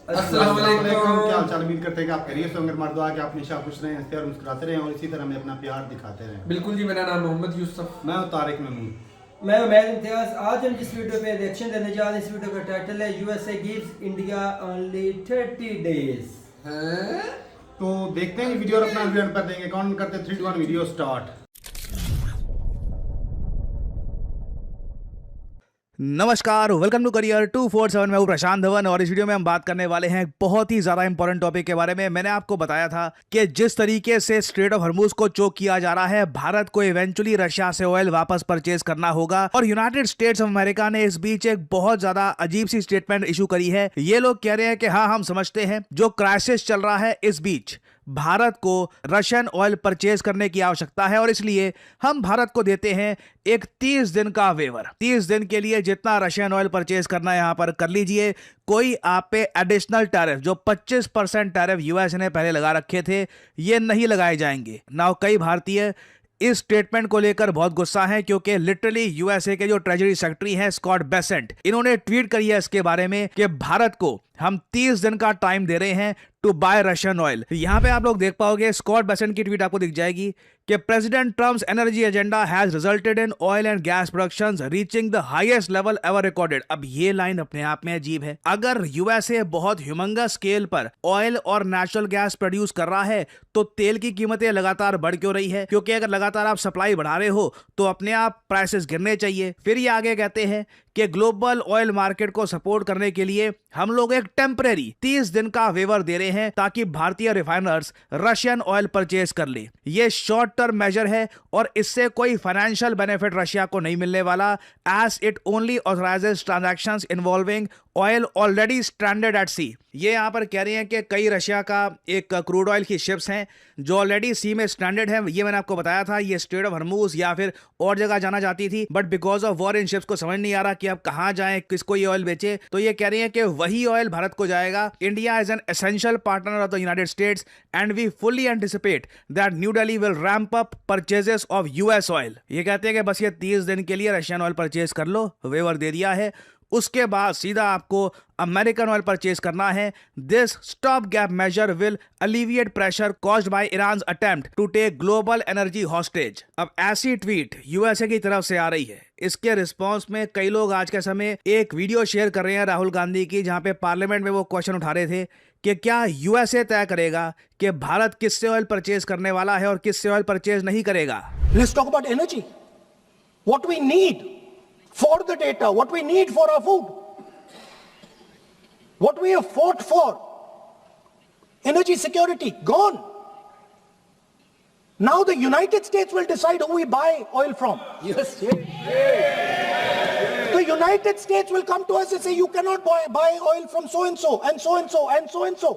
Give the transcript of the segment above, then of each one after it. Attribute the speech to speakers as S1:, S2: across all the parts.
S1: अस्सलाम वालेकुम।
S2: क्या हाल चाल? उम्मीद करते हैं कि आप खैरियत से होंगे। मर्द दुआ कि आप हमेशा खुश रहें, हंसते और मुस्कुराते रहें और इसी तरह हमें अपना प्यार दिखाते रहें।
S1: बिल्कुल जी, मेरा नाम मोहम्मद यूसुफ।
S2: मैं हूं तारिक महमूद।
S3: मैं उमैद इम्तियाज। आज हम जिस वीडियो पे रिएक्शन देने जा रहे हैं, इस वीडियो का टाइटल है USA gives India only 30 days.
S1: हैं?
S2: तो देखते हैं वीडियो और अपना वीडियो पर देंगे। काउंट करते 3 2 1 वीडियो स्टार्ट।
S4: नमस्कार, वेलकम टू करियर 247। मैं हूं प्रशांत धवन और इस वीडियो में हम बात करने वाले हैं बहुत ही ज्यादा इंपॉर्टेंट टॉपिक के बारे में। मैंने आपको बताया था कि जिस तरीके से स्ट्रेट ऑफ हॉर्मूज को चोक किया जा रहा है, भारत को इवेंचुअली रशिया से ऑयल वापस परचेज करना होगा और यूनाइटेड स्टेट्स ऑफ अमेरिका ने इस बीच एक बहुत ज्यादा अजीब सी स्टेटमेंट इशू करी है। ये लोग कह रहे हैं कि हाँ, हम समझते हैं जो क्राइसिस चल रहा है, इस बीच भारत को रशियन ऑयल परचेज करने की आवश्यकता है और इसलिए हम भारत को देते हैं एक 30 दिन का वेवर। 30 दिन के लिए जितना रशियन ऑयल परचेज करना है यहां पर कर लीजिए। कोई आप पे एडिशनल टैरिफ, जो 25% टैरिफ यूएस ने पहले लगा रखे थे, ये नहीं लगाए जाएंगे। नाउ कई भारतीय इस स्टेटमेंट को लेकर बहुत गुस्सा है क्योंकि लिटरली यूएसए के जो ट्रेजरी सेक्रेटरी हैं स्कॉट बेसेंट, इन्होंने ट्वीट करी है इसके बारे में कि भारत को हम 30 दिन का टाइम दे रहे हैं टू बाय रशियन ऑयल। यहां पे आप लोग देख पाओगे, स्कॉट बेसेंट की ट्वीट आपको दिख जाएगी कि president Trump's energy agenda has resulted in oil and gas production reaching the highest level ever recorded. अब ये लाइन अपने आप में अजीब है। अगर यूएसए बहुत ह्यूमंगस स्केल पर ऑयल और नेचुरल गैस प्रोड्यूस कर रहा है तो तेल की कीमतें लगातार बढ़ क्यों रही है? क्योंकि अगर लगातार आप सप्लाई बढ़ा रहे हो तो अपने आप प्राइसेस गिरने चाहिए। फिर ये आगे कहते हैं कि ग्लोबल ऑयल मार्केट को सपोर्ट करने के लिए हम लोग एक टेम्परेरी 30 दिन का वेवर दे रहे हैं ताकि भारतीय रिफाइनर्स रशियन ऑयल परचेज कर ले। ये शॉर्ट टर्म मेजर है और इससे कोई फाइनेंशियल बेनिफिट रशिया को नहीं मिलने वाला, as it only authorises transactions involving oil already stranded at sea. ये यहां पर कह रहे हैं कि कई रशिया का एक क्रूड ऑयल की शिप्स हैं जो ऑलरेडी सी में स्ट्रैंडेड है। ये मैंने आपको बताया था, ये स्ट्रेट ऑफ हॉर्मूज या फिर और जगह जाना चाहती थी, but because of war in ships को समझ नहीं आ रहा कि अब कहां जाएं, किसको ये ऑयल बेचे। तो ये कह रहे हैं कि वही ऑयल भारत को जाएगा। India is an essential partner of the United States and we fully anticipate that New Delhi will ramp up purchases of US oil. ये कहते हैं कि बस ये 30 दिन के लिए रशियन ऑयल परचेज कर लो, वेवर दे दिया है। उसके बाद सीधा आपको अमेरिकन ऑयल परचेज करना है। This stop gap measure will alleviate pressure caused by Iran attempt to take global energy hostage. अब ऐसी ट्वीट यूएसए की तरफ से आ रही है। इसके रिस्पांस में कई लोग आज के समय एक वीडियो शेयर कर रहे हैं राहुल गांधी की, जहां पे पार्लियामेंट में वो क्वेश्चन उठा रहे थे कि क्या यूएसए तय करेगा कि भारत किससे ऑयल परचेज करने वाला है और किससे ऑयल परचेज नहीं करेगा।
S5: Let's talk about energy. What we need for the data, what we need for our food, what we have fought for, energy security, gone. Now the United States will decide who we buy oil from. Yes. The United States will come to us and say, you cannot buy oil from so and so and so and so and so and so.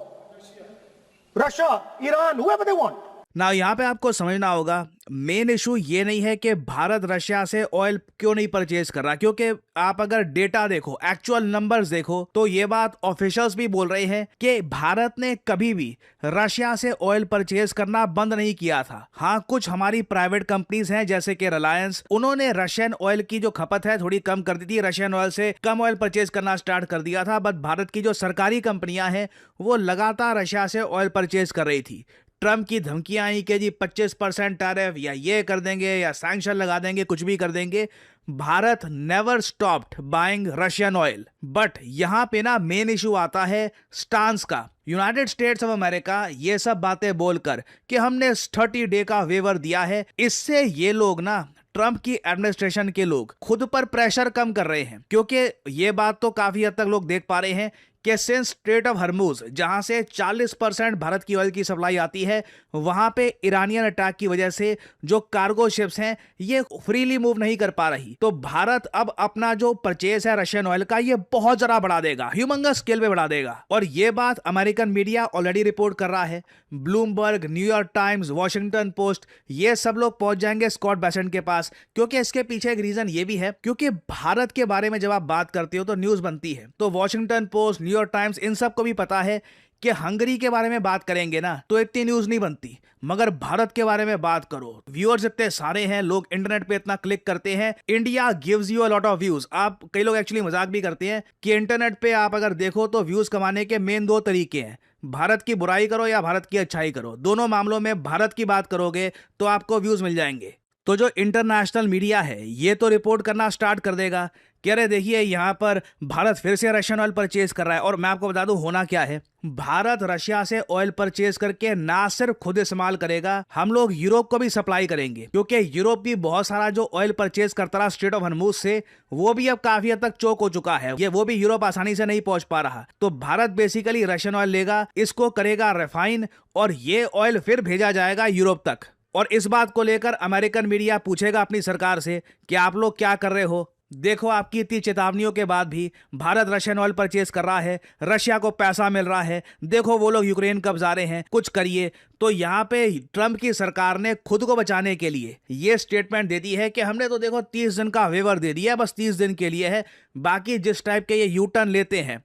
S5: Russia, Iran, whoever they want.
S4: ना यहाँ पे आपको समझना होगा, main issue ये नहीं है कि भारत रशिया से ऑयल क्यों नहीं परचेज कर रहा, क्योंकि आप अगर डेटा देखो, एक्चुअल नंबर्स देखो, तो ये बात ऑफिशियल्स भी बोल रहे हैं कि भारत ने कभी भी रशिया से ऑयल परचेज करना बंद नहीं किया था। हाँ, कुछ हमारी प्राइवेट कंपनीज हैं जैसे कि रिलायंस, उन्होंने रशियन ऑयल की जो खपत है थोड़ी कम कर दी थी, रशियन ऑयल से कम ऑयल परचेज करना स्टार्ट कर दिया था। बट भारत की जो सरकारी कंपनियां हैं वो लगातार रशिया से ऑयल परचेज कर रही थी। ट्रम्प की धमकियां आई कि जी 25% टैरिफ या ये कर देंगे या सैंक्शन लगा देंगे, कुछ भी कर देंगे। Bharat never stopped buying Russian oil. But यहां पे ना मेन इशू आता है स्टांस का। यूनाइटेड स्टेट्स ऑफ अमेरिका ये सब बातें बोलकर कि हमने 30 डे का वेवर दिया है, इससे ये लोग ना, ट्रम्प की एडमिनिस्ट्रेशन के लोग खुद पर प्रेशर कम कर रहे हैं। क्योंकि ये बात तो काफी हद तक लोग देख पा रहे हैं कि सिंस स्ट्रेट ऑफ हॉर्मूज, जहां से 40% भारत की ऑयल की सप्लाई आती है, वहां पे ईरानियन अटैक की वजह से जो कार्गो शिप्स हैं ये फ्रीली मूव नहीं कर पा रही। तो भारत अब अपना जो परचेज है रशियन ऑयल का, ये बहुत जरा बढ़ा देगा, ह्यूमंगस स्केल पे बढ़ा देगा। और ये बात अमेरिकन मीडिया ऑलरेडी रिपोर्ट कर रहा है। Bloomberg, New York times, Washington post, ये सब लोग पहुंच जाएंगे स्कॉट बेसेंट के पास। क्योंकि इसके पीछे एक रीजन ये भी है, क्योंकि भारत के बारे में जब आप बात करते हो तो न्यूज बनती है। तो वॉशिंगटन पोस्ट, न्यूयॉर्क टाइम्स, इन सब को भी पता है कि हंगरी के बारे में बात करेंगे ना तो इतनी न्यूज नहीं बनती, मगर भारत के बारे में बात करो, व्यूअर्स इतने सारे हैं, लोग इंटरनेट पे इतना क्लिक करते हैं, India gives you a lot of views. आप कई लोग एक्चुअली मजाक भी करते हैं कि इंटरनेट पे आप अगर देखो तो व्यूज कमाने के मेन दो तरीके हैं, भारत की बुराई करो या भारत की अच्छाई करो। दोनों मामलों में भारत की बात करोगे तो आपको व्यूज मिल जाएंगे। तो जो इंटरनेशनल मीडिया है ये तो रिपोर्ट करना स्टार्ट कर देगा कि अरे देखिए यहाँ पर भारत फिर से रशियन ऑयल परचेज कर रहा है। और मैं आपको बता दूं होना क्या है, भारत रशिया से ऑयल परचेज करके ना सिर्फ खुद इस्तेमाल करेगा, हम लोग यूरोप को भी सप्लाई करेंगे, क्योंकि यूरोप भी बहुत सारा जो ऑयल परचेज करता रहा स्ट्रेट ऑफ हॉर्मुज से, वो भी अब काफी हद तक चोक हो चुका है, वो भी यूरोप आसानी से नहीं पहुंच पा रहा। तो भारत बेसिकली रशियन ऑयल लेगा, इसको करेगा रिफाइन और ये ऑयल फिर भेजा जाएगा यूरोप तक। और इस बात को लेकर अमेरिकन मीडिया पूछेगा अपनी सरकार से कि आप लोग क्या कर रहे हो। देखो आपकी इतनी चेतावनियों के बाद भी भारत रशियन ऑयल परचेज कर रहा है, रशिया को पैसा मिल रहा है, देखो वो लोग यूक्रेन कब्जा रहे हैं, कुछ करिए। तो यहाँ पे ट्रंप की सरकार ने खुद को बचाने के लिए ये स्टेटमेंट दे दी है कि हमने तो देखो 30 दिन का वेवर दे दिया, बस 30 दिन के लिए है, बाकी जिस टाइप के ये यू टर्न लेते हैं,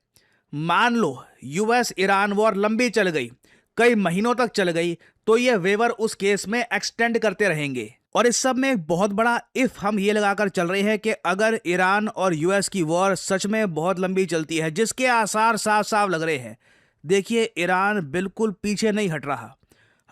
S4: मान लो यूएस ईरान वॉर लंबी चल गई, कई महीनों तक चल गई, तो ये वेवर उस केस में एक्सटेंड करते रहेंगे। और इस सब में एक बहुत बड़ा इफ हम ये लगाकर चल रहे हैं कि अगर ईरान और यूएस की वॉर सच में बहुत लंबी चलती है, जिसके आसार साफ साफ लग रहे हैं, देखिए ईरान बिल्कुल पीछे नहीं हट रहा।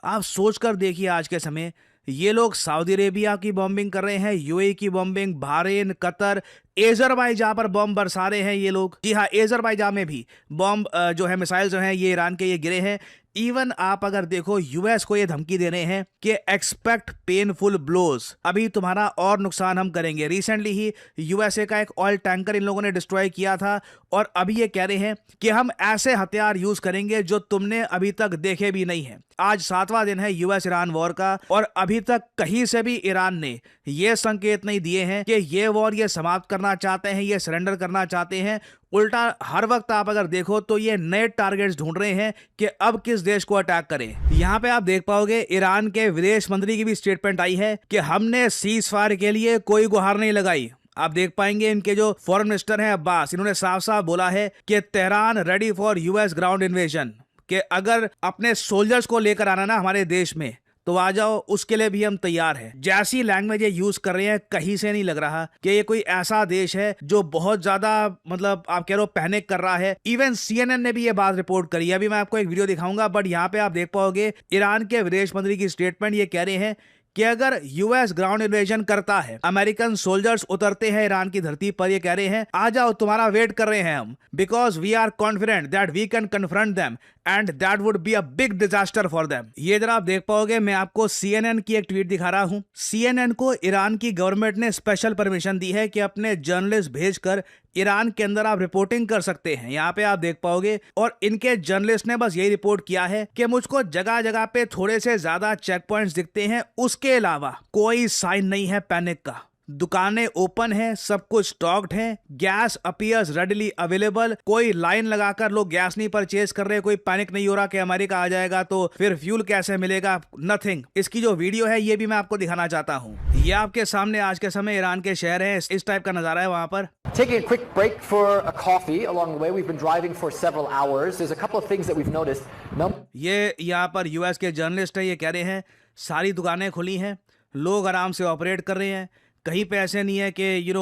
S4: आप सोचकर देखिए आज के समय ये लोग सऊदी अरेबिया की बॉम्बिंग कर रहे हैं, यूएई की बॉम्बिंग, बहरीन, कतर, एजरबाईजान पर बॉम्ब बरसा रहे हैं ये लोग। जी हाँ, एजरबाईजान में भी बॉम्ब जो है, मिसाइल जो हैं ये ईरान के ये गिरे हैं। इवन आप अगर देखो यूएस को ये धमकी दे रहे हैं कि एक्सपेक्ट पेनफुल ब्लोज, अभी तुम्हारा और नुकसान हम करेंगे। रिसेंटली ही यूएसए का एक ऑयल टैंकर इन लोगों ने डिस्ट्रॉय किया था और अभी ये कह रहे हैं कि हम ऐसे हथियार यूज करेंगे जो तुमने अभी तक देखे भी नहीं है। आज 7वां दिन है यूएस ईरान वॉर का और अभी तक कहीं से भी ईरान ने ये संकेत नहीं दिए हैं कि ये वॉर ये समाप्त करना चाहते हैं, ये सरेंडर करना चाहते हैं। उल्टा हर वक्त आप अगर देखो तो ये नए टारगेट्स ढूंढ रहे हैं कि अब किस देश को अटैक करें। यहाँ पे आप देख पाओगे ईरान के विदेश मंत्री की भी स्टेटमेंट आई है कि हमने सीज फायर के लिए कोई गुहार नहीं लगाई। आप देख पाएंगे इनके जो फॉरेन मिनिस्टर हैं अब्बास, इन्होंने साफ साफ बोला है कि Tehran ready for US ground invasion, कि अगर अपने सोल्जर्स को लेकर आना ना हमारे देश में तो आ जाओ, उसके लिए भी हम तैयार हैं। जैसी लैंग्वेज ये यूज कर रहे हैं, कहीं से नहीं लग रहा कि ये कोई ऐसा देश है जो बहुत ज्यादा मतलब आप कह रहे हो पैनिक कर रहा है। इवन सीएनएन ने भी ये बात रिपोर्ट करी है, अभी मैं आपको एक वीडियो दिखाऊंगा, बट यहाँ पे आप देख पाओगे ईरान के विदेश मंत्री की स्टेटमेंट, ये कह रहे हैं कि अगर यूएस ग्राउंड इन्वेजन करता है, अमेरिकन सोल्जर्स उतरते हैं ईरान की धरती पर, ये कह रहे हैं आ जाओ तुम्हारा वेट कर रहे हैं हम, because we are confident that we can confront them and that would be a big disaster for them. ये जरा आप देख पाओगे, मैं आपको सीएनएन की एक ट्वीट दिखा रहा हूं। सीएनएन को ईरान की गवर्नमेंट ने स्पेशल परमिशन दी है कि अपने जर्नलिस्ट भेजकर ईरान के अंदर आप रिपोर्टिंग कर सकते हैं। यहाँ पे आप देख पाओगे और इनके जर्नलिस्ट ने बस यही रिपोर्ट किया है कि मुझको जगह जगह पे थोड़े से ज्यादा चेक पॉइंट्स दिखते हैं, उसके अलावा कोई साइन नहीं है पैनिक का। दुकानें ओपन है, सब कुछ स्टॉक्ड है, गैस अपीयर्स रेडिली अवेलेबल, कोई लाइन लगाकर लोग गैस नहीं परचेज कर रहे, कोई पैनिक नहीं हो रहा कि अमेरिका आ जाएगा तो फिर फ्यूल कैसे मिलेगा, नथिंग। इसकी जो वीडियो है ये भी मैं आपको दिखाना चाहता हूँ। ये आपके सामने आज के समय ईरान के शहर है, इस टाइप का नजारा है वहां पर।
S6: Taking a quick break for a coffee along the way. We've been driving for several hours. There's a couple of things that we've noticed.
S4: ये यहाँ पर यूएस के जर्नलिस्ट है, ये कह रहे हैं सारी दुकानें खुली हैं, लोग आराम से ऑपरेट कर रहे हैं, कहीं पे ऐसे नहीं है कि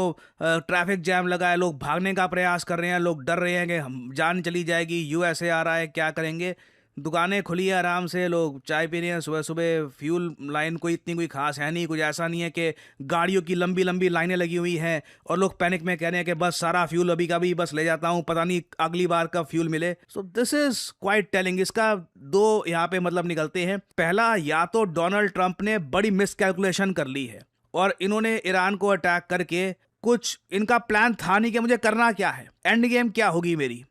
S4: ट्रैफिक जैम लगा है, लोग भागने का प्रयास कर रहे हैं, लोग डर रहे हैं कि हम जान चली जाएगी, यूएसए आ रहा है क्या करेंगे। दुकानें खुली है, आराम से लोग चाय पी रहे हैं, सुबह सुबह फ्यूल लाइन कोई इतनी कोई खास है नहीं, कुछ ऐसा नहीं है कि गाड़ियों की लंबी लंबी लाइनें लगी हुई हैं और लोग पैनिक में कह रहे हैं कि बस सारा फ्यूल अभी का भी बस ले जाता हूं, पता नहीं अगली बार कब फ्यूल मिले। So this is quite telling. इसका दो यहाँ पे मतलब निकलते हैं। पहला, या तो डोनाल्ड ट्रंप ने बड़ी मिसकैलकुलेशन कर ली है और इन्होंने ईरान को अटैक करके कुछ इनका प्लान था नहीं कि मुझे करना क्या है, एंड गेम क्या होगी मेरी।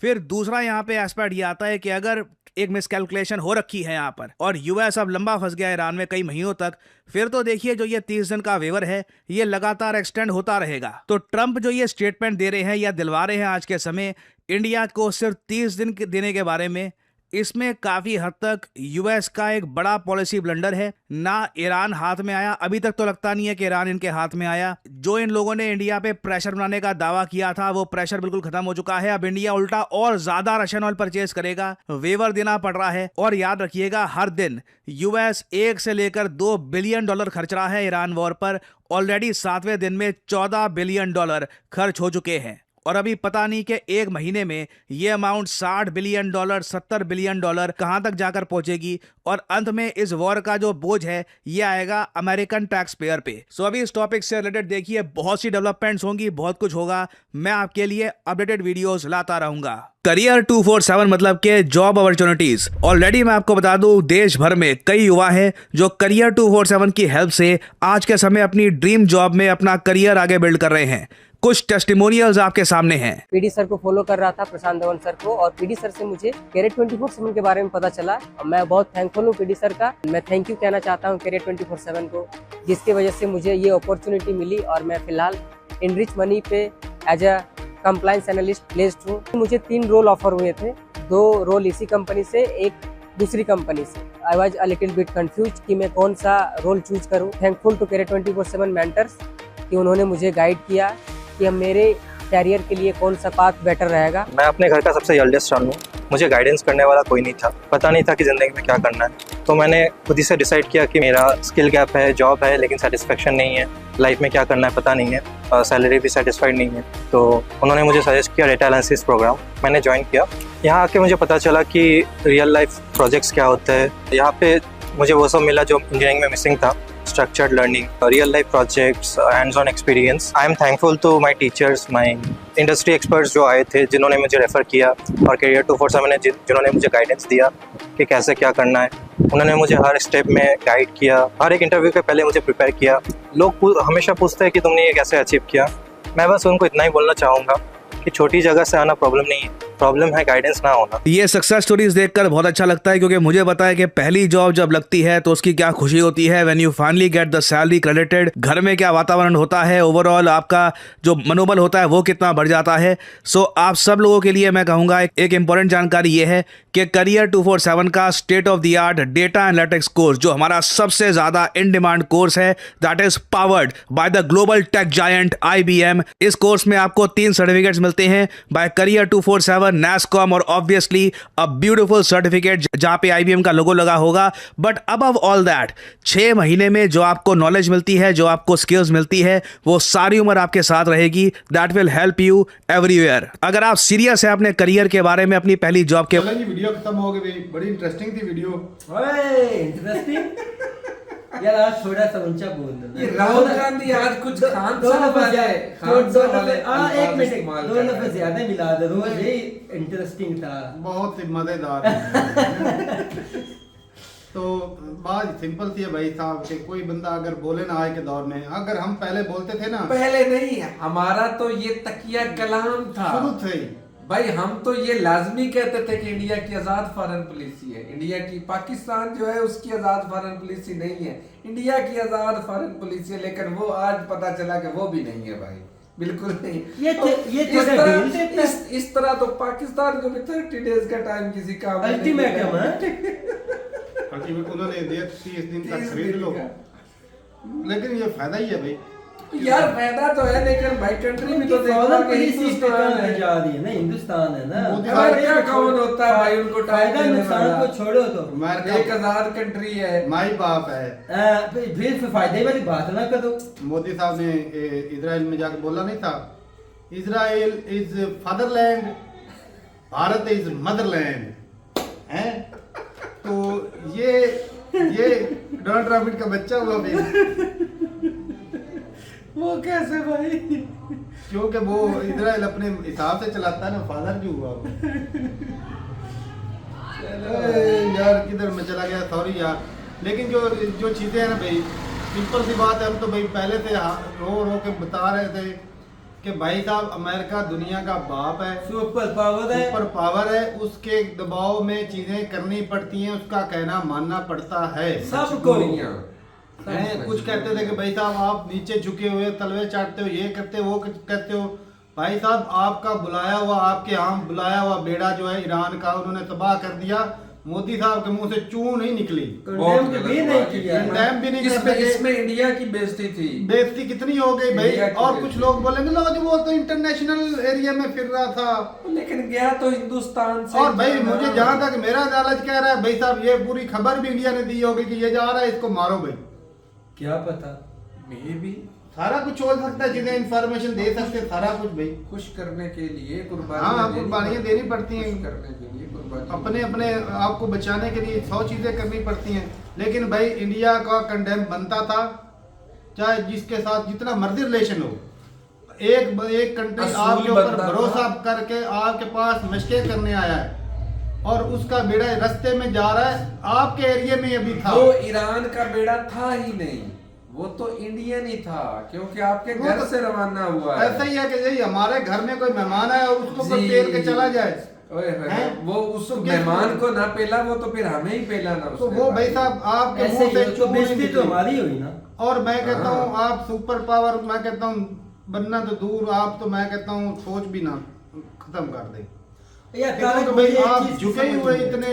S4: फिर दूसरा यहाँ पे एस्पेक्ट ये आता है कि अगर एक मिसकैलकुलेशन हो रखी है यहाँ पर और यूएस अब लंबा फंस गया ईरान में कई महीनों तक, फिर तो देखिए जो ये 30 दिन का वेवर है ये लगातार एक्सटेंड होता रहेगा। तो ट्रंप जो ये स्टेटमेंट दे रहे हैं या दिलवा रहे हैं आज के समय इंडिया को सिर्फ 30 दिन देने के बारे में, इसमें काफी हद तक यूएस का एक बड़ा पॉलिसी ब्लंडर है। ना ईरान हाथ में आया, अभी तक तो लगता नहीं है कि ईरान इनके हाथ में आया। जो इन लोगों ने इंडिया पे प्रेशर बनाने का दावा किया था वो प्रेशर बिल्कुल खत्म हो चुका है। अब इंडिया उल्टा और ज्यादा रशियन ऑयल परचेज करेगा, वेवर देना पड़ रहा है। और याद रखिएगा, हर दिन यूएस 1 से लेकर $2 बिलियन खर्च रहा है ईरान वॉर पर। ऑलरेडी 7वें दिन में $14 बिलियन खर्च हो चुके हैं और अभी पता नहीं कि एक महीने में ये अमाउंट $60 बिलियन, $70 बिलियन कहां तक जाकर पहुंचेगी। और अंत में इस वॉर का जो बोझ है ये आएगा अमेरिकन टैक्स पेयर पे। सो अभी इस टॉपिक से रिलेटेड देखिए, बहुत सी डेवलपमेंट्स होंगी, बहुत कुछ होगा। मैं आपके लिए अपडेटेड वीडियोस लाता रहूंगा। करियर 247 मतलब के जॉब अपॉर्चुनिटीज। ऑलरेडी मैं आपको बता दूं, देश भर में कई युवा हैं जो करियर 247 की हेल्प से आज के समय अपनी ड्रीम जॉब में अपना करियर आगे बिल्ड कर रहे हैं। कुछ टेस्टिमोनियल्स आपके सामने हैं।
S7: पीडी सर को फॉलो कर रहा था, प्रशांत धवन सर को, और पीडी सर से मुझे कैरियर 24/7 के बारे में पता चला। मैं बहुत थैंकफुल हूँ पीडी सर का। मैं थैंक यू कहना चाहता हूँ कैरियर 24/7 को, जिसकी वजह से मुझे ये अपॉर्चुनिटी मिली और मैं फिलहाल इनरिच मनी पे as a compliance analyst placed हूँ। मुझे 3 रोल ऑफर हुए थे, 2 रोल इसी कंपनी से, एक दूसरी कंपनी से। I was a little bit confuse कि मैं कौन सा रोल चूज करूँ। थैंकफुल टू कैरियर 24/7 मेंटर्स कि उन्होंने मुझे गाइड किया कि अब मेरे कैरियर के लिए कौन सा पाथ बेटर रहेगा।
S8: मैं अपने घर का सबसे एल्डेस्ट सन हूँ। मुझे गाइडेंस करने वाला कोई नहीं था, पता नहीं था कि ज़िंदगी में क्या करना है। तो मैंने खुद ही से डिसाइड किया कि मेरा स्किल गैप है, जॉब है लेकिन सेटिस्फेक्शन नहीं है, लाइफ में क्या करना है पता नहीं है, सैलरी भी सेटिस्फाइड नहीं है। तो उन्होंने मुझे सजेस्ट किया डेटा एनालिसिस प्रोग्राम, मैंने ज्वाइन किया। यहाँ आके मुझे पता चला कि रियल लाइफ प्रोजेक्ट्स क्या होते हैं। यहाँ पे मुझे वो सब मिला जो इंजीनियरिंग में मिसिंग था, structured learning, real life projects, hands-on experience. I am thankful to my teachers, my industry experts जो आए थे, जिन्होंने मुझे रेफर किया, और कैरियर 247 ने जिन्होंने मुझे गाइडेंस दिया कि कैसे क्या करना है। उन्होंने मुझे हर स्टेप में गाइड किया, हर एक इंटरव्यू के पहले मुझे प्रिपेयर किया। लोग हमेशा पूछते हैं कि तुमने ये कैसे अचीव किया। मैं बस उनको इतना ही बोलना चाहूँगा कि छोटी जगह से आना प्रॉब्लम नहीं है, प्रॉब्लम है गाइडेंस ना होना।
S4: ये सक्सेस स्टोरीज देखकर बहुत अच्छा लगता है, क्योंकि मुझे पता है कि पहली जॉब जब लगती है तो उसकी क्या खुशी होती है। When you finally get the salary credited, घर में क्या वातावरण होता है, ओवरऑल आपका जो मनोबल होता है वो कितना बढ़ जाता है। सो आप सब लोगों के लिए मैं कहूँगा एक इंपॉर्टेंट जानकारी ये है कि करियर 247 का state of the art data analytics course, जो हमारा सबसे ज्यादा इन डिमांड कोर्स है, that is powered by the global tech giant IBM। इस कोर्स में आपको 3 सर्टिफिकेट्स मिलते हैं बाय करियर 247, NASSCOM और ऑब्वियसली अ ब्यूटीफुल सर्टिफिकेट जहां पे IBM का लोगो लगा होगा। बट अबव ऑल दैट, 6 महीने में जो आपको नॉलेज मिलती है, जो आपको स्किल्स मिलती है, वो सारी उम्र आपके साथ रहेगी। That will help you everywhere. अगर आप सीरियस है अपने करियर के बारे में, अपनी पहली जॉब के।
S2: चलो जी, वीडियो खत्म हो गई, बड़ी इंटरेस्टिंग थी वीडियो।
S3: ओए इंटरेस्टिंग यार, आज थोड़ा सा ऊंचा बोल दो।
S1: ये राहुल गांधी आज कुछ खान साहब वाले
S3: एक मिनट, 2 लफ्ज़ ज्यादा मिला दे दो, ये इंटरेस्टिंग था,
S2: बहुत ही मजेदार। तो बात सिंपल सी है भाई साहब कि कोई बंदा अगर बोले ना आज के दौर में, अगर हम पहले बोलते थे ना,
S1: पहले नहीं, हमारा तो ये तकिया कलाम था
S2: शुरू से ही
S1: भाई। हम तो ये लाजमी कहते थे कि इंडिया की आजाद फॉरेन पॉलिसी है, इंडिया की, पाकिस्तान जो है उसकी आजाद फॉरेन पॉलिसी नहीं है, इंडिया की आजाद फॉरेन पॉलिसी है। लेकिन वो आज पता चला कि वो भी नहीं है भाई, बिल्कुल नहीं। इस तरह तो पाकिस्तान को भी 30 डेज का टाइम किसी काम
S3: अल्टीमेटम है।
S2: उन्होंने दिया 30 दिन तक खरीद लो, लेकिन ये फायदा ही है भाई
S1: यार। फायदा तो है, लेकिन भाई कंट्री में तो
S3: हिंदुस्तान है ना, हिंदुस्तान है ना,
S1: क्या कौन होता है भाई उनको
S3: फायदा नुकसान को छोड़ो तो।
S1: एक आजाद कंट्री है,
S2: माई बाप है,
S3: फिर फायदे वाली बात ना करो।
S2: मोदी साहब ने इजराइल में जाके बोला नहीं था, Israel is fatherland, Bharat is Motherland है। तो ये डोनाल्ड ट्रम्प का बच्चा हुआ भाई।
S1: वो कैसे भाई?
S2: क्योंकि वो इजराइल अपने हिसाब से चलाता है ना, फादर जो हुआ वो। यार किधर में चला गया, सॉरी यार। लेकिन जो चीजें हैं ना भाई, सिंपल सी बात है। हम तो भाई पहले से रो के बता रहे थे कि भाई साहब अमेरिका दुनिया का बाप है,
S3: सुपर पावर है,
S2: उसके दबाव में चीजें करनी पड़ती हैं, उसका कहना मानना पड़ता है
S3: सबको।
S2: कुछ कहते थे कि भाई साहब आप नीचे झुके हुए, तलवे चाटते हो, ये करते हो, वो कहते हो, भाई साहब आपका बुलाया हुआ, आपके यहाँ बुलाया हुआ बेड़ा जो है ईरान का, उन्होंने तबाह कर दिया। मोदी साहब के मुंह से चू नहीं निकली,
S3: कंडेम भी नहीं किया,
S2: कंडेम भी नहीं कर सके।
S1: इसमें इंडिया की बेइज्जती थी।
S2: बेइज्जती कितनी हो गई भाई।
S1: इंडिया की
S2: और कुछ
S1: बेइज्जती।
S2: लोग बोलेंगे लो जी वो तो इंटरनेशनल एरिया में फिर रहा था,
S1: लेकिन गया तो हिंदुस्तान से।
S2: और भाई मुझे जहां तक मेरा नॉलेज कह रहा है भाई साहब, ये पूरी खबर भी इंडिया ने दी होगी कि ये जा रहा है, इसको मारो भाई।
S3: क्या पता,
S1: मे भी
S2: सारा कुछ हो सकता है, जिन्हें इंफॉर्मेशन दे सकते हैं, सारा कुछ भाई।
S1: खुश करने के लिए
S2: हाँ, कुर्बानियां देनी पड़ती हैं,
S1: खुश करने के लिए कुर्बानी।
S2: अपने अपने आप को बचाने के लिए 100 चीजें करनी पड़ती हैं। लेकिन भाई इंडिया का कंडेम बनता था, चाहे जिसके साथ जितना मर्जी रिलेशन हो। एक कंट्री
S1: असूल
S2: आपके ऊपर
S1: बनता
S2: भरोसा
S1: था।
S2: करके आपके पास मशक़ें करने आया है, और उसका बेड़ा रास्ते में जा रहा है, आपके एरिया में अभी था।
S1: वो ईरान का बेड़ा था ही नहीं, वो तो इंडियन ही था, क्योंकि आपके
S2: वो
S1: घर
S2: तो
S1: से रवाना हुआ है।
S2: ऐसा ही है कि यही हमारे घर में कोई मेहमान आए और उसको कोई
S1: जी।
S2: पेल के चला जाए,
S1: ओए होए,
S2: हैं?
S1: वो उस
S2: तो क्या-
S1: मेहमान को ना पेला, वो तो फिर हमें ही पेला ना
S2: तो
S1: उसने
S2: वो भाई साहब आपके
S3: ऐसे
S2: मुंह
S3: ही
S2: से
S3: हो,
S2: चू
S3: तो
S2: नहीं
S3: बेइज्जती तो
S2: निकली।
S3: हमारी हुई ना।
S2: और मैं कहता
S1: हाँ।
S2: हूँ आप सुपर पावर, मैं कहता हूँ बनना तो दूर, आप तो मैं कहता हूँ सोच भी ना खत्म कर दे।
S3: या
S2: तो भाई आप झुके ही हुए इतने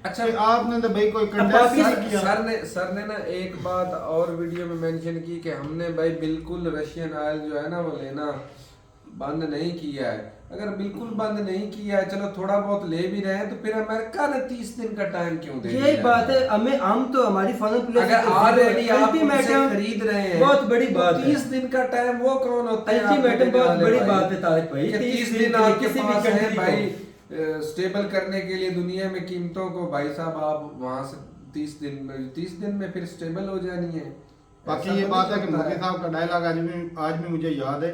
S1: अच्छा।
S2: कि आपने तो भाई कोई कंडेम
S3: पाकिस्तान-
S2: नहीं किया।
S1: सर ने ना एक बात और वीडियो में मेंशन की कि हमने भाई बिल्कुल रशियन ऑयल जो है ना वो लेना बंद नहीं किया है। अगर बिल्कुल बंद नहीं किया है, चलो थोड़ा बहुत ले भी रहे हैं, तो फिर अमेरिका ने 30 दिन का टाइम क्यों दे
S3: यही
S1: दिया?
S3: बात है, हमें हम तो हमारी फॉरेन पॉलिसी
S1: अगर ऑलरेडी आप उनसे खरीद रहे हैं,
S3: बहुत बड़ी
S1: तो
S3: बात है।
S1: 30 दिन का टाइम वो कौन होता है?
S3: अल्टीमेटम
S1: आपको देने
S3: बहुत
S1: वाले
S3: बड़ी
S1: भाई?
S3: बात है तारिक भाई,
S1: कि
S3: 30
S1: 30
S3: दिन
S1: दिन
S3: के लिए
S1: आपके
S3: किसी भी
S1: पास है
S3: कंट्री को।
S1: भाई स्टेबल करने के लिए दुनिया में कीमतों को, भाई साहब आप वहां से 30 दिन में फिर स्टेबल हो जानी है।
S2: बाकी
S1: ऐसा
S2: ये
S1: तो
S2: बात
S1: नहीं
S2: है कि
S1: होता
S2: मोदी साहब का डायलॉग आज भी मुझे याद है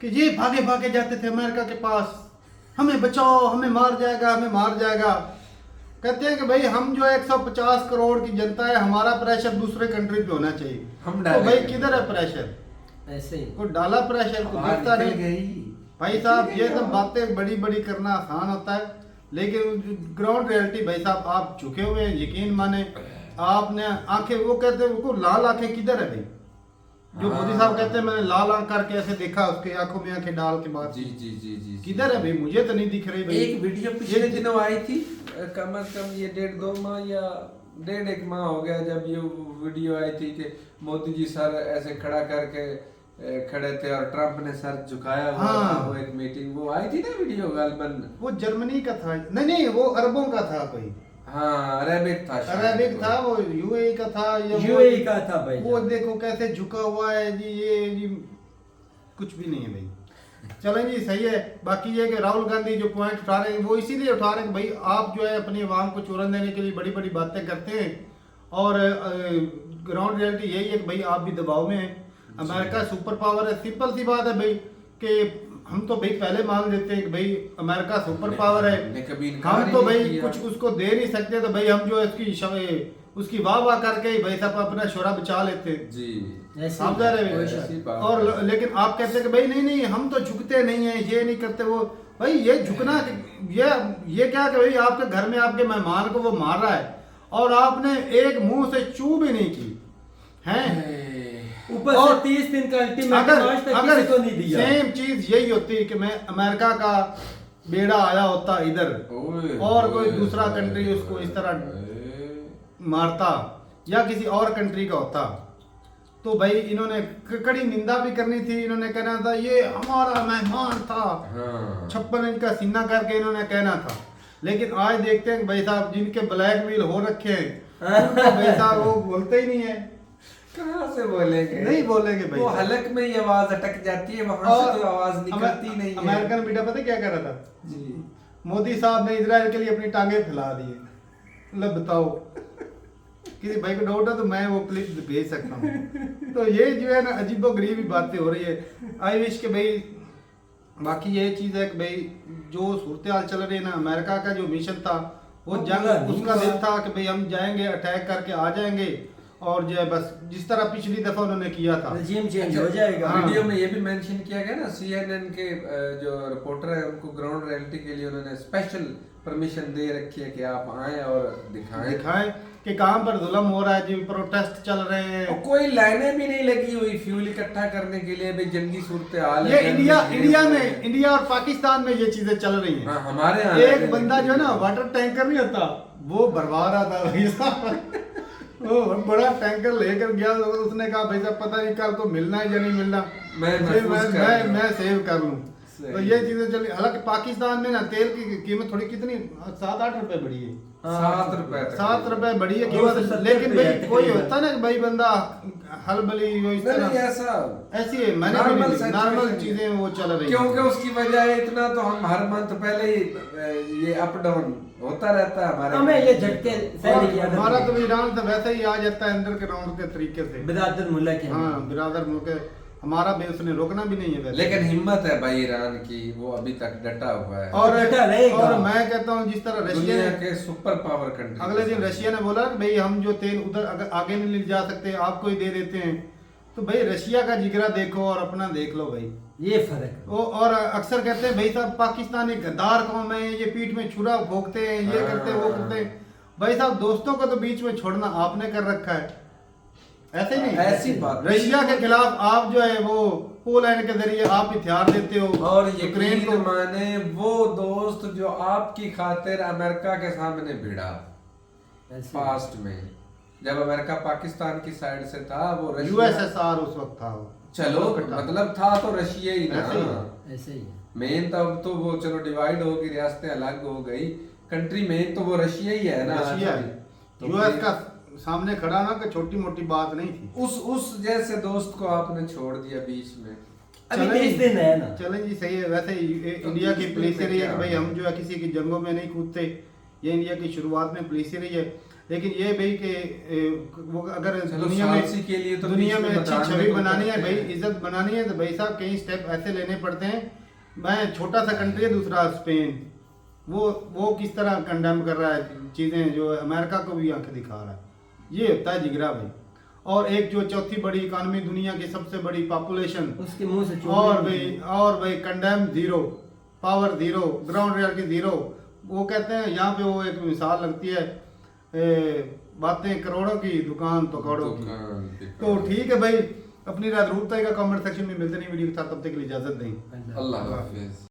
S2: कि ये भागे भागे जाते थे अमेरिका के पास, हमें बचाओ, हमें मार जाएगा, हमें मार जाएगा। कहते हैं कि भाई हम जो 150 करोड़ की जनता है, हमारा प्रेशर दूसरे कंट्री पे होना चाहिए।
S1: हम
S2: तो भाई
S1: डालेंगे।
S2: किधर है प्रेशर?
S3: ऐसे ही
S2: कोई डाला प्रेशर को
S1: बाहर
S2: दिखता
S1: निकल
S2: नहीं।
S1: गई।
S2: भाई साहब ये सब बातें बड़ी बड़ी करना आसान होता है, लेकिन ग्राउंड रियलिटी भाई साहब आप झुके हुए हैं, यकीन माने। आपने आंखें, वो कहते हैं उनको लाल आंखें किधर है भाई? जो मोदी साहब कहते हैं मैंने लाल आंख करके ऐसे देखा, उसके आंखों में आंखें डाल के बाद
S1: जी जी जी जी
S2: किधर है भाई? मुझे तो नहीं दिख रही भाई।
S1: एक वीडियो पिछले दिनों आई थी, कम से कम ये 1.5-2 माह या 1.5 माह हो गया जब ये वीडियो आई थी कि मोदी जी सर ऐसे खड़ा करके खड़े थे और ट्रम्प ने सर झुकाया हुआ
S2: हाँ।
S1: था। वो एक मीटिंग वो आई थी ना वीडियो गालबन।
S2: वो जर्मनी का था, नहीं वो अरबों का था कोई,
S1: हाँ अरेबिक था शायद।
S2: अरेबिक था, वो यूएई का था या
S3: यूएई का था भाई।
S2: वो देखो कैसे झुका हुआ है जी, ये जी कुछ भी नहीं है भाई। चलें जी सही है। बाकी ये कि राहुल गांधी जो पॉइंट उठा रहे हैं वो इसीलिए उठा रहे हैं कि भाई आप जो है अपनी आवाम को चूरन देने के लिए बड़ी बड़ी बातें करते हैं, और ग्राउंड रियलिटी यही है कि भाई आप भी दबाव में हैं। अमेरिका सुपर पावर है, सिंपल सी बात है भाई कि हम तो भाई पहले मान लेते हैं कि भाई अमेरिका सुपर पावर
S1: हमने कभी
S2: है,
S1: इनकार
S2: हम
S1: ही
S2: तो
S1: नहीं
S2: भाई
S1: किया।
S2: कुछ उसको दे नहीं सकते, तो भाई हम जो है उसकी वाह करके ही भाई साहब अपना शोरा बचा लेते हैं।
S1: जी
S3: ऐसे
S2: आप जा रहे
S3: ही।
S2: हैं
S1: ऐसी बात
S2: और
S1: है।
S2: लेकिन आप कहते हैं कि भाई नहीं हम तो झुकते नहीं हैं, ये नहीं करते वो। भाई ये झुकना, ये क्या कि भाई आपके घर में आपके मेहमान को वो मार रहा है और आपने एक मुंह से चू भी नहीं की हैं।
S3: ऊपर से
S2: और
S3: 30 दिन का अल्टीमेटम आज तक
S2: अगर
S3: किसी को नहीं दिया।
S2: सेम चीज यही होती कि मैं अमेरिका का बेड़ा आया होता इधर और कोई दूसरा कंट्री उसको इस तरह मारता या किसी और कंट्री का होता, तो भाई इन्होंने कड़ी निंदा भी करनी थी। इन्होंने कहना था ये हमारा मेहमान था, 56 इंच का सीना करके इन्होंने कहना था। लेकिन आज देखते हैं भाई साहब जिनके ब्लैकमेल हो रखे हैं उनको भाई साहब वो बोलते ही नहीं है।
S1: कहाँ से बोलेंगे?
S2: नहीं बोलेंगे भाई
S1: वो
S2: साहब।
S1: हलक में ही आवाज अटक जाती है, वहां से तो आवाज निकलती नहीं है।
S2: अमेरिकन मीडिया पता क्या कर रहा था?
S1: जी
S2: मोदी साहब ने इजराइल के लिए अपनी टांगे फैला दी है। लो बताओ, किसी भाई को डाउट है तो मैं वो क्लिप भेज सकता हूँ। तो ये जो है ना अजीबोगरीब बातें हो रही है। आई विश के भाई, बाकी ये चीज है कि भाई जो सूरत हाल चल रही है ना, अमेरिका का जो मिशन था वो
S3: वो पूरा
S2: जंग
S3: नहीं
S2: उसका
S3: हुआ।
S2: दिल था कि भाई हम जाएंगे, अटैक करके आ जाएंगे, और जो है बस जिस तरह पिछली दफा उन्होंने किया था।
S3: रेजिम चेंज हो जाएगा।
S2: हाँ।
S1: वीडियो में ये भी मेंशन किया गया ना, CNN के जो रिपोर्टर है उनको ग्राउंड रियलिटी के लिए उन्होंने स्पेशल परमिशन दे रखी है कि आप आए और
S2: दिखाएं कि कहाँ पर जुल्म हो रहा है जी, प्रोटेस्ट चल रहे हैं।
S1: और कोई लाइनें भी नहीं लगी हुई फ्यूल इकट्ठा करने के लिए, भाई जंगी सूरत हाल
S2: ये
S1: है।
S2: इंडिया और पाकिस्तान में ये चीजें चल रही हैं।
S1: हाँ, हमारे यहाँ
S2: एक बंदा जो है ना वाटर टैंकर नहीं होता, वो भरवा रहा था भाई साहब, वो बड़ा टैंकर लेकर गया, उसने कहा भाई साहब पता नहीं कल तो मिलना है या नहीं मिलना, मैं सेव कर लूं। तो ये चीजें चली। हालांकि पाकिस्तान में ना तेल की कीमत थोड़ी कितनी 7-8 रुपए बढ़ी है, 7 रुपए बढ़ी है कीमत। लेकिन भाई कोई होता ना कि भाई बंदा हलबली इस तरह ऐसी है, मैंने नॉर्मल चीजें वो चल रही,
S1: क्योंकि उसकी वजह है इतना तो हम हर मंथ पहले ही ये अप डाउन होता रहता है हमारे,
S3: हमें ये झटके सहने की आदत
S2: हमारा
S3: है।
S2: तो ईरान तो वैसे ही आ जाता है अंदर के राउंड के तरीके से,
S3: बिरादर मुल्क है।
S2: हाँ बिरादर मुल्क हमारा भी उसने रोकना भी नहीं है वैसे।
S1: लेकिन हिम्मत है भाई ईरान की, वो अभी तक डटा हुआ है
S2: और
S3: डटा रहेगा।
S2: और मैं कहता हूँ जिस तरह रशिया
S1: दुनिया
S2: ने
S1: के सुपर पावर कंट्री,
S2: अगले दिन रशिया ने बोला कि भाई हम जो तेल उधर आगे नहीं ले जा सकते, आपको ही दे देते हैं। तो भाई रशिया का जिगरा देखो और अपना देख लो भाई,
S3: ये फर्क है।
S2: और अक्सर कहते हैं भाई साहब पाकिस्तान एक गद्दार कौम है, ये पीठ में छुरा भोंकते हैं, ये करते हैं वो करते हैं। भाई साहब दोस्तों को तो बीच में छोड़ना आपने कर रखा है, ऐसे नहीं
S1: ऐसी बात
S2: रशिया के खिलाफ आप जो है वो पोलैंड के जरिए आप हथियार देते हो,
S1: और
S2: यूक्रेन
S1: यकीन
S2: को
S1: माने वो दोस्त जो आपकी खातिर अमेरिका के सामने भिड़ा पास्ट में, जब अमेरिका पाकिस्तान की साइड से था, वो
S2: यूएसएसआर उस वक्त था वो।
S1: चलो मतलब था तो रशिया ही ना,
S3: ऐसे ही है।
S1: मेन तब तो वो चलो डिवाइड हो गई, रियासतें अलग हो गई, कंट्री मेन तो वो रशिया ही है ना,
S2: रशिया
S1: तो
S2: यूएस का सामने खड़ा ना कि छोटी मोटी बात नहीं थी।
S1: उस जैसे दोस्त को आपने छोड़ दिया बीच में।
S3: अभी 20 दिन है ना।
S2: चलें जी सही है। वैसे इंडिया की पॉलिसी रही है कि भाई हम जो है किसी की जंगों में नहीं कूदते, ये इंडिया की शुरुआत में पॉलिसी रही है। लेकिन ये भाई कि वो अगर दुनिया में अच्छी छवि बनानी है, भाई इज्जत बनानी है, तो भाई साहब कई स्टेप ऐसे लेने पड़ते हैं। मैं छोटा सा कंट्री है दूसरा स्पेन, वो किस तरह कंडेम कर रहा है चीज़ें जो अमेरिका को भी आंखें दिखा रहा है, ये होता है जिगरा भाई। और एक जो चौथी बड़ी इकानमी दुनिया की सबसे बड़ी पॉपुलेशन,
S3: उसके मुंह से
S2: और भाई condemn zero, power zero, ground reality zero. वो कहते हैं यहाँ पे वो एक मिसाल लगती है, बातें करोड़ों की दुकान तो करोड़ों की। तो ठीक है भाई, अपनी रात रूपता का कमेंट सेक्शन में मिलते नहीं वीडियो के साथ, तब तक के लिए इजाजत दें।
S1: अल्लाह हाफिज।